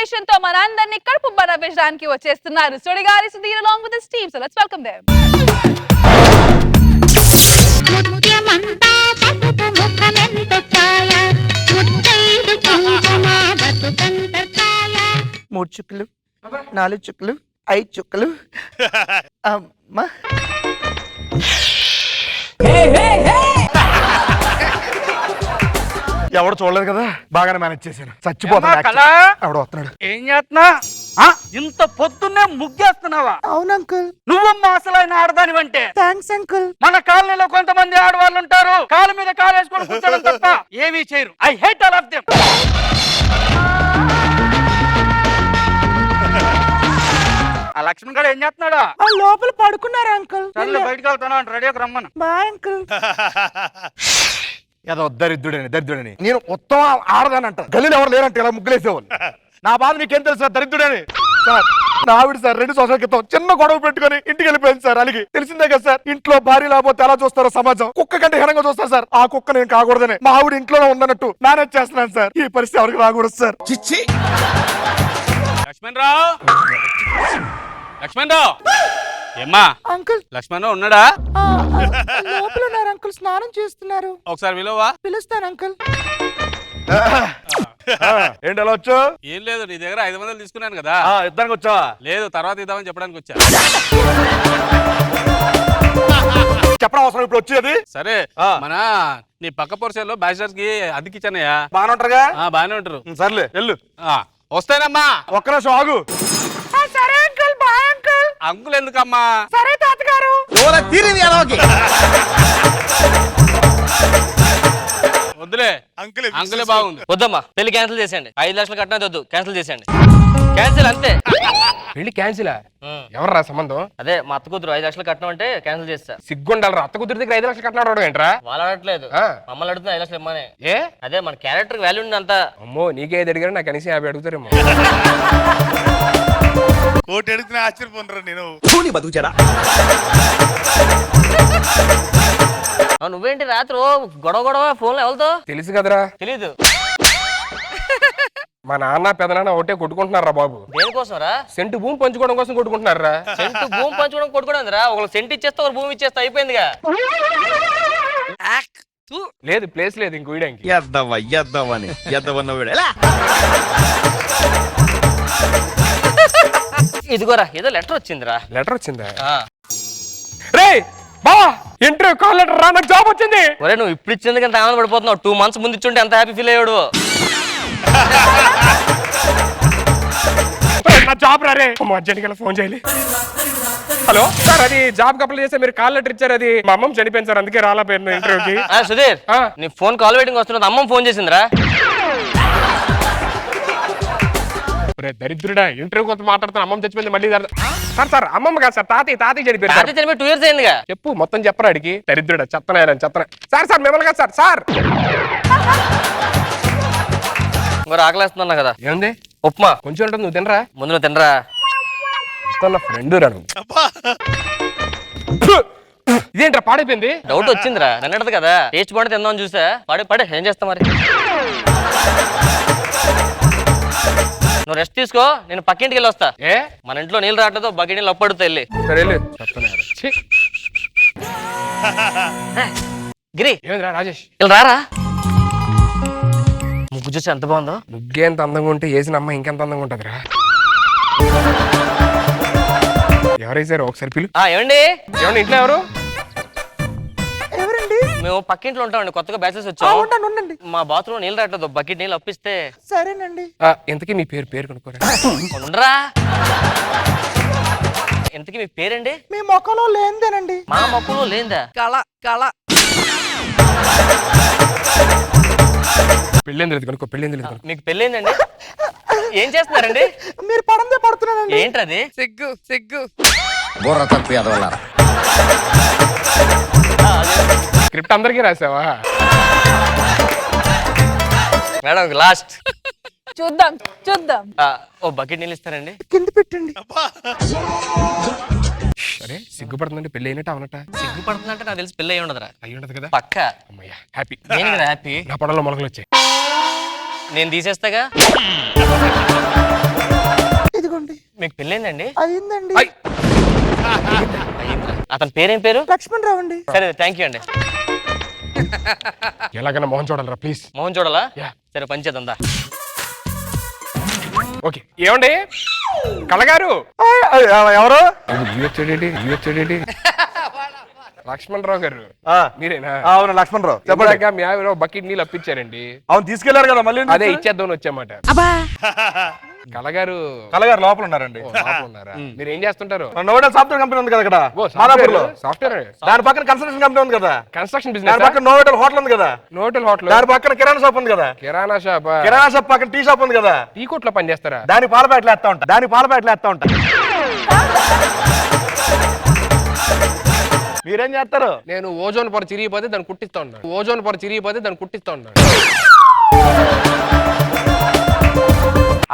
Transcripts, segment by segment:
Combination తో మనందరినీ కడుపు బరబెట్టడానికి వచ్చేస్తున్నారు Sudigali Sudheer along with his team. So let's welcome them. ముత్యమంతా పసుపు ముఖమెంతో ఛాయ ముత్తైదు కుంకుమ బతుకంత ఛాయ 3 చుక్కలు 4 చుక్కలు 5 చుక్కలు అమ్మా ఎవడు చూడలేదు కదా బాగానే మేనేజ్ చేశాను చచ్చిపోతాడు ఎవడు వస్తున్నాడు ఏం చేస్తున్నా ఇంత పొద్దున్నే ముగ్గేస్తున్నావా అవును అంకుల్ నువ్వమ్మా అసలైన ఆడదానివంటే థ్యాంక్స్ అంకుల్ మన కాలనీలో కొంతమంది ఆడవాళ్ళు ఉంటారు కాలు మీద కాలు వేసుకొని కూర్చోడం తప్ప ఏమీ చేయరు. I hate all of them. ఆ లక్ష్మణ్ గారు ఏం చేస్తున్నాడా? లోపల పడుకున్నారు అంకుల్ బయటకు వెళ్తాను అంటే రెడీకి రమ్మను. బాయ్ అంకుల్ ఏదో దరిద్రుడని నేను ఉత్తమ ఆడదానంట గల్లీలో ఎవరు లేరంటే ఇలా ముగ్గులేసేవాళ్ళు నా బాధ నీకేం తెలుసు సార్ దరిద్రుడని సార్ నా ఆవిడ సార్ 2 సంవత్సరాల క్రితం చిన్న గొడవ పెట్టుకుని ఇంటికి వెళ్ళిపోయింది సార్ అలిగి తెలిసిందే కదా సార్ ఇంట్లో భార్య లేకపోతే ఎలా చూస్తారో సమాజం కుక్క కంటే హీనంగా చూస్తారు సార్ ఆ కుక్క నేను కాకూడదని మా ఆవిడ ఇంట్లోనే ఉండనట్టు మేనేజ్ చేస్తున్నాను సార్ ఈ పరిస్థితి ఎవరికి రాకూడదు సార్ లక్ష్మణ్ రావు ఏమ్మా అంకుల్ లక్ష్మణ్ రావు ఉన్నాడా? లోపల ఉన్నారు అంకుల్ స్నానం చేస్తున్నారు ఒకసారి విలువా పిలుస్తాను అంకుల్ ఏంటి అలా వచ్చు ఏం లేదు నీ దగ్గర 500 తీసుకున్నాను కదా ఇద్దానికి వచ్చావా లేదు తర్వాత ఇద్దామని చెప్పడానికి వచ్చా. చెప్పడం అవసరం ఇప్పుడు వచ్చేది సరే మన నీ పక్క పొరసేలో బ్యాచిలర్స్ కి అద్దెకిచ్చానయ్యా. బాగానే ఉంటారుగా బాగానే ఉంటారు. సర్లే వెళ్ళు వస్తానమ్మా. ఒక్క నిమిషం ఆగు సరే అంకుల్ బాయ్ అంకుల్ అంకుల్ ఎందుకమ్మా? సరే తాతగారు వద్దులే అంకులే బాగుంది. వద్దమ్మా పెళ్లి క్యాన్సిల్ చేసేయండి. 5 లక్షలు కట్టినది వద్దు క్యాన్సిల్ చేసేయండి. క్యాన్సిల్ అంతే. పెళ్లి క్యాన్సిల్ ఎవర్రా సంబంధం? అదే మా అత్త కూతురు 5 లక్షలు కట్టడం అంటే క్యాన్సిల్ చేస్తా. సిగ్గుండాలరా అత్త కూతురు దగ్గర 5 లక్షలు కట్టినాడు ఏంట్రా? వాళ్ళు అడగట్లేదు మమ్మల్ని అడుగుతున్నా 5 లక్షలు ఇమ్మని. ఏ అదే మన క్యారెక్టర్ వాల్యూ ఉంది అంతా. అమ్మో నీకే అడిగారు నాకు కనీసం 50 అడుగుతారేమో. కోటి అడిగితే ఆశ్చర్యపోనరా నేను. నువ్వేంటి రాత్రి గొడవ ఫోన్లో ఎవరితో? తెలుసు కదరా. తెలీదు. మా నాన్న పెదనాన్న ఒకటే కొట్టుకుంటున్నారా బాబు. దేనికోసం రా? సెంటు భూమి పంచుకోవడం కోసం కొట్టుకుంటున్నారా. సెంటు భూమి పంచుకోవడం కొట్టుకోవడం రా. ఒకళ్ళు సెంటు ఇచ్చేస్తే ఒక భూమి ఇచ్చేస్తే అయిపోయిందిగా. లేదు ప్లేస్ లేదు ఇంక వీడానికి. ఇదిగోరా ఏదో లెటర్ వచ్చిందిరా. లెటర్ వచ్చిందా? రే బా ఇంటర్వ్యూ కాల్ లెటర్ రా నాకు జాబ్ వచ్చింది. ఒరే నువ్వు ఇప్పుడు ఇచ్చేందుకు ఎంత ఆనంద పడిపోతున్నావు. 2 months ముందు ఇచ్చుంటే ఎంత హ్యాపీ ఫీల్ అయ్యాడు. నా జాబ్ రారే అర్జెంట్గా ఫోన్ చేయాలి. హలో సార్ అది జాబ్ అప్లై చేస్తే మీరు కాల్ లెటర్ ఇచ్చారు. అది మా అమ్మమ్మ చనిపోయింది సార్ అందుకే రాలా పేరు ఇంటర్వ్యూకి. సుధీర్ నీ ఫోన్ కాల్ వెయిటింగ్ వస్తున్నది. అమ్మమ్మ ఫోన్ చేసిందిరా. దరిద్రుడా ఇంటర్వ్యూ కొంత మాట్లాడుతున్నా అమ్మమ్మ చచ్చిపోయింది మళ్ళీ సార్ సార్ అమ్మమ్మ కాదు సార్ తాతయ్య చనిపోయారు. 2 years అయిందిగా. చెప్పు మొత్తం చెప్పరా అడిగి. దరిద్రుడా చెత్తనా సార్ సార్ మిమ్మల్ని కాదు సార్ మరి ఆకలేస్తున్నా కదా. ఏముంది ఉప్మా కొంచెం ఉంటుంది నువ్వు తినరా. ముందు నువ్వు తినరా. ఫ్రెండ్ రాను ఇదేంట్రా పాడైపోయింది. డౌట్ వచ్చిందిరా నిన్నది కదా. టేస్ట్ పడి తిందామని చూసా. పడే ఏం చేస్తా మరి. నువ్వు రెస్ట్ తీసుకో నేను పక్కింటికి వెళ్ళి వస్తా. ఏ మన ఇంట్లో నీళ్ళు రావట్లేదు బకెట్ నీళ్ళు అప్పడుతా వెళ్ళి. గిరి ఏమిరా రాజేష్ ఇలా రారా. ముగ్గు చూసి ఎంత బాగుందో. ముగ్గు ఎంత అందంగా ఉంటే వేసిన అమ్మ ఇంకెంత అందంగా ఉంటదిరా. ఎవరైసారు ఒకసారి పిలు. ఏమండి ఏమండి ఇంట్లో ఎవరు? ఎవరండి? మేము పక్కింట్లో ఉంటామండి కొత్తగా బ్యాచెస్ వచ్చాం. మా బాత్రూమ్ నీళ్ళు రావట్లేదు బకెట్ నీళ్ళు అప్పిస్తే. సరేనండి. ఎంతకీ మీ పేరు కనుక్కోరా. ఉండరా. ఎంతకీ మీ పేరండి? మీ మొక్కలో లేనిదేనండి. మా మొక్కలో లేందా? కళ పెళ్ళేంది కనుక్కో. పెళ్ళేంది కనుక్కో. మీకు పెళ్ళైందండి? ఏం చేస్తున్నారండి? మీరు పడందే పడుతున్నానండి. ఏంటది? సిగ్గు బుర్ర తప్పి అదవల్లారా. స్క్రిప్ట్ అందరికీ రాసావా? మేడం లాస్ట్ చూద్దాం. ఓ బకెట్ నీళ్ళు ఇస్తారండి? కింద పెట్టండి. అరే సిగ్గుపడుతుందంటే పెళ్ళి అయినట్టు అవనట. సిగ్గుపడుతుందంటే నాకు తెలిసి పెళ్ళి అయి ఉండదురా. అయ్యి ఉండదు కదా. పక్క. అమ్మయ్యా హ్యాపీ. నేను కదా హ్యాపీ. నా పొడలో మొలకలు వచ్చాయి. నేను తీసేస్తాగా. మీకు పెళ్ళైందండి? అయిందండి. అయ్యిందా? అతని పేరేం పేరు? లక్ష్మణ్ రావు అండి. సరే థ్యాంక్ యూ అండి. ఎలాగైనా మోహన్ చూడాలరా ప్లీజ్. మోహన్ చూడాలా? యా. సరే పంచేద్దా. ఓకే ఏమండి కళగారు ఎవరు? లక్ష్మణ్ రావు గారు ఆ, మీరేనా? అవును లక్ష్మణ్ రావు చెప్పండి. చెప్పడాక మీ ఆవిడ బకెట్ నీళ్ళు అప్పించారండి. అవును తీసుకెళ్లారు కదా మళ్ళీ. అదే ఇచ్చేద్దాం వచ్చామాట. కళగారు కలగారు లోపల ఉన్నారండి. ఉన్నారా? మీరు ఏం చేస్తుంటారు? నోడల్ సాఫ్ట్వేర్ కంపెనీ ఉంది కదా ఇక్కడ మాదాపూర్లో. సాఫ్ట్వేర్ దాని పక్కన కన్స్ట్రక్షన్ కంపెనీ ఉంది కదా. కన్స్ట్రక్షన్ దాని బిజినెస్. పక్కన నోడల్ హోటల్ ఉంది కదా. నోటల్ హోటల్. దాని పక్కన కిరాణా షాప్ ఉంది కదా. కిరాణా షాప్. కిరాణా షాప్ పక్కన టీ షాప్ ఉంది కదా. టీ కొట్లో పని చేస్తారా? దాని పాల ప్యాకెట్లు వేస్తా ఉంటా. దాని పాల ప్యాకెట్లు వేస్తా ఉంటా. మీరేం చేస్తారు? నేను ఓజోన్ పొర చిరిగిపోతే దాన్ని కుట్టిస్తా ఉన్నాను. ఓజోన్ పొర చిరిగిపోతే దాన్ని కుట్టిస్తా ఉన్నాను.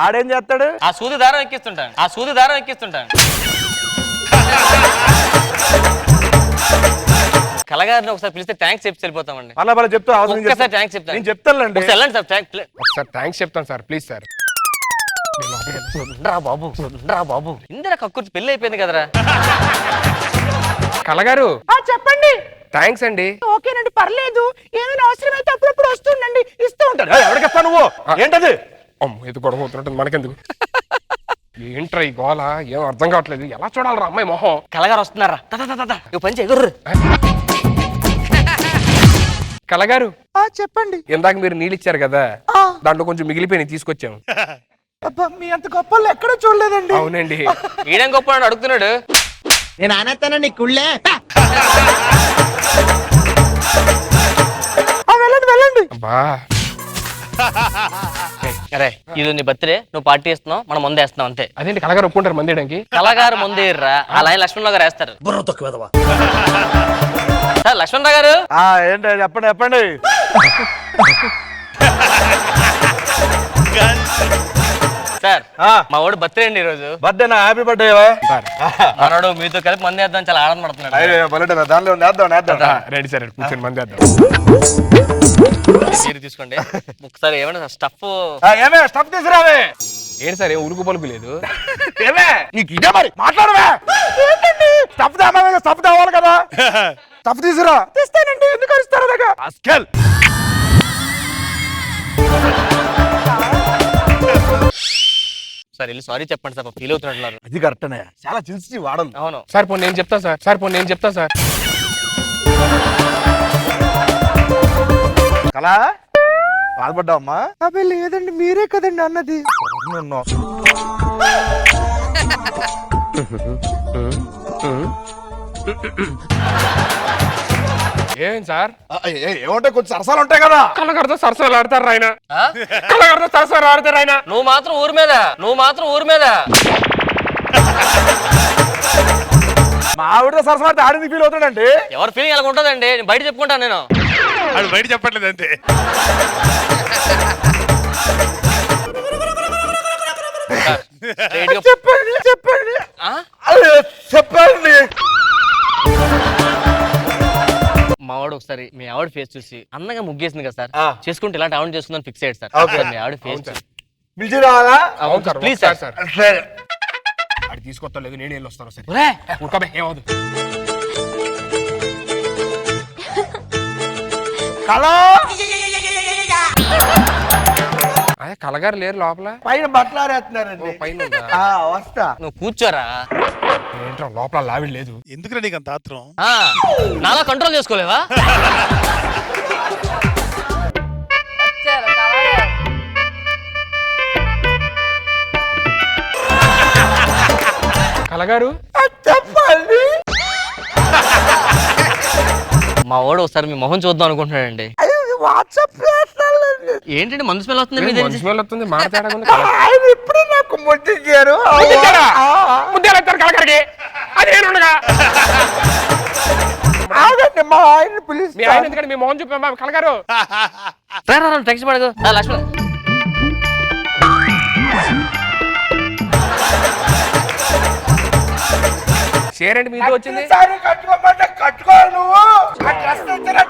ఆడేం చేస్తాడు? ఆ సూది దారం ఎక్కిస్తుంటాను. కళగారిని ఒకసారి పిలిస్తే థ్యాంక్స్ చెప్పి వెళ్ళిపోతామండి. అలా బల చెప్తా అవసరం ఒక్కసారి థ్యాంక్స్ చెప్తాను. నేను చెప్తానులేండి. ఒకసారి వెళ్ళండి సార్. ఒకసారి థ్యాంక్స్ చెప్తాను సార్ ప్లీజ్ సార్. రా బాబు ఇందిరా కక్కుర్తి పెళ్లి అయిపోయింది కదరా. కళగారు చెప్పండి. థ్యాంక్స్ అండి. ఓకేనండి పర్లేదు. ఏదైనా అవసరం అయితే అప్పుడప్పుడు వస్తుండండి, ఇస్తూ ఉంటాడు. ఎవరికి ఇస్తా నువ్వు? ఏంటది? అమ్మ ఇది గొడవ అవుతున్నట్టు మనకెందుకు? ఏంట్రా ఈ గోల? ఏం అర్థం కావట్లేదు. ఎలా చూడాలరా అమ్మాయి మొహం? కళగారు వస్తున్నారా? పంచి ఎగుర్రు. కళగారు చెప్పండి. ఇందాక మీరు నీళ్ళు ఇచ్చారు కదా, దాంట్లో కొంచెం మిగిలిపోయి తీసుకొచ్చాము. అబ్బా మీ అంత గొప్పలు ఎక్కడ చూడలేదండి. అవునండి. ఈడేం గొప్ప అని అడుగుతున్నాడు. నేను అనేస్తాను నీ కుళ్ళే. వెళ్ళండి. అబ్బా అరే ఇది నీ బర్త్డే, నువ్వు పార్టీ ఇస్తున్నావు, మనం ముందు వేస్తున్నాం అంతే. అదేంటి కళగారు ఒప్పుకుంటారు మంది వేయడానికి? కళగారు ముందు ఎర్రా, ఆ లైన్ లక్ష్మణరావు గారు వేస్తారు. సార్ లక్ష్మణరావు గారు. ఏంటి చెప్పండి. సార్ మా వాడు బర్త్డే అండి ఈ రోజు. బర్త్డేనా? Happy birthday. మనోడు మీతో కలిపి మంది వేద్దాం చాలా ఆనందపడుతున్నాడు. దానిలో వేద్దాం. రెడీ సార్ కూర్చొని మంది వేద్దాం. మీరు తీసుకోండి ఒకసారి. ఏమైనా స్టఫ్ ఏమే స్టఫ్ తీసుకురావే. ఏంటి సార్ ఏం ఉలుకు పలుకు లేదు? ఏమే నీకు ఇదే మరి మాట్లాడవే. స్టఫ్ స్టఫ్ తేవాలి కదా. స్టఫ్ తీసుకురా. తెస్తానండి. ఎందుకు వస్తారు దగ్గర? సార్ వెళ్ళి సారీ చెప్పండి సార్, ఫీల్ అవుతున్నట్టున్నారు. అది కరెక్టనే. చాలా చిల్సి వాడను. అవును సార్ పోనీ నేను చెప్తా సార్. కళా బాధపడ్డావమ్మా? అబ్బాయి లేదండి, మీరే కదండి అన్నది. ఏం సార్? ఏమంటే కొంచెం సరసాలు ఉంటాయి కదా. కళగారితో సరసాలు ఆడతారు ఆయన. కళగారితో సరసాలు ఆడతారు ఆయన. నువ్వు మాత్రం ఊరి మీద మా ఆవిడతో సరసాలు ఆడింది ఫీల్ అవుతాడండి. ఎవరి ఫీలింగ్ ఎలా ఉంటుందండి, నేను బయట చెప్పుకుంటాను. నేను అది బయట చెప్పట్లేదు అంతే. చెప్పండి. మావాడు ఒకసారి మీ ఆవిడ ఫేస్ చూసి అందంగా ముగ్గేసింది కదా సార్, చేసుకుంటే ఇలాంటి ఆవిడ చేసుకుందని ఫిక్స్ అయ్యాడు సార్. మీ ఆవిడ ఫేస్ పిలిచి రావాలా? Please sir. సరే అది తీసుకొస్తా లేదు, నేను వెళ్ళి వస్తాను. సరే ఉడకబే ఏమవుదు. కళా కళగారు లేరు లోపల. పైన బట్టలారేస్తున్నారండి. పైన వస్తా. నువ్వు కూర్చోరా. ఏంట్రా లోపల లావిడ లేదు. ఎందుకురా నీకు అంత ఆత్రం? నాలా కంట్రోల్ చేసుకోలేవా? కళగారు చెప్పండి. మా వాడు ఒకసారి మీ మొహం చూద్దాం అనుకుంటున్నాడండి. వాట్సాప్ ఏంటండి మందు స్మెల్ వస్తుంది? మీ దగ్గర స్మెల్ వస్తుంది. మాట్లాడ ఆయన ఇప్పుడే నాకు ముట్టించారు. కళగారికి అది నేనుండగా ఆగండి. మా ఆయన పిలిచి మీ ఆయన ఎందుకంటే మీ మొహం చూపా కళగారు. టెక్స్ట్ పడదు లక్ష్మణ్. షేర్ అండి మీతో వచ్చింది. కట్టుకోమంటే కట్టుకోవాలి. నువ్వు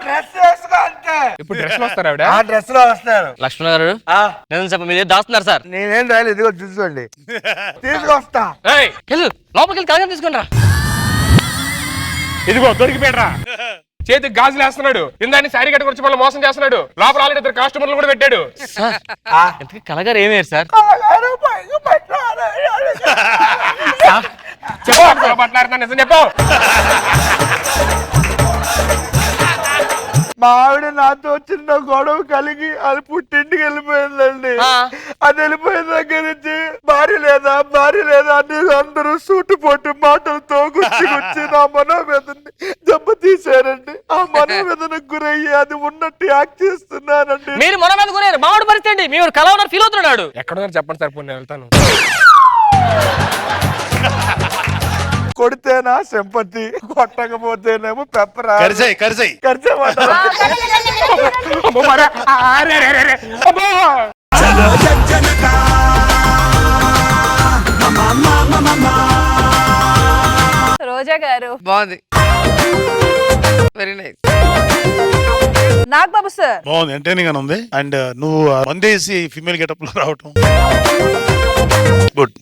డ్రెస్ వేసుకో అంతే. ఇప్పుడు డ్రెస్ లో వస్తారు ఆవిడ ఆ డ్రెస్ లో వస్తాను. లక్ష్మణ గారు నిజం చెప్ప మీరు దాస్తున్నారు సార్. నేనేం రాయలేదు, ఇదిగో చూసుకోండి. తీసుకొస్తా. ఏయ్, వెళ్ళు లోపలికి వెళ్ళి కాగం తీసుకుని రా. ఇదిగో దొరికిపోయాడ్రా. చేతికి గాజులు వేస్తున్నాడు, ఇందాన్ని శారీ కట్టుకొచ్చి మళ్ళీ మోసం చేస్తున్నాడు. లోపల ఆల్రెడీ ఇద్దరు కస్టమర్లు కూడా పెట్టాడు. సార్ ఇంతకీ కళగారు ఏమయ్యారు సార్? చెప్పు పట్టినారు, నిజం చెప్పు. మా ఆవిడ నాతో చిన్న గొడవ కలిగి అది పుట్టింటికి వెళ్ళిపోయిందండి. అది వెళ్ళిపోయిన దగ్గర నుంచి భార్య లేదా అని అందరూ సూటు పోటు మాటలతో గుచ్చి నా మనోవేదనని దెబ్బతీశారండి. ఆ మనోవేదనకు గురయ్యి అది ఉన్నట్టు యాక్ట్ చేస్తున్నానండి. మీరు మన మీద గురయ్యారు. మావాడు పరిస్థితి మీరు కళ ఉన్నారు ఫీల్ అవుతున్నాడు. ఎక్కడున్నారు చెప్పండి సార్, నేను వెళ్తాను. కొడితేనా సింపతి, కొట్టకపోతేనేమో పెప్పరా. కరిసాయి ఖర్చు అమ్మో, మరా. అరే, అరే, అరే, అరే. అమ్మో. రోజా గారు బాగుంది, వెరీ నైస్. నాగ్ బాబు సార్ బాగుంది, ఎంటర్టైనింగ్ గా ఉంది. అండ్ నువ్వు వందేసి ఫిమేల్ గెటప్ లో రావటం గుడ్.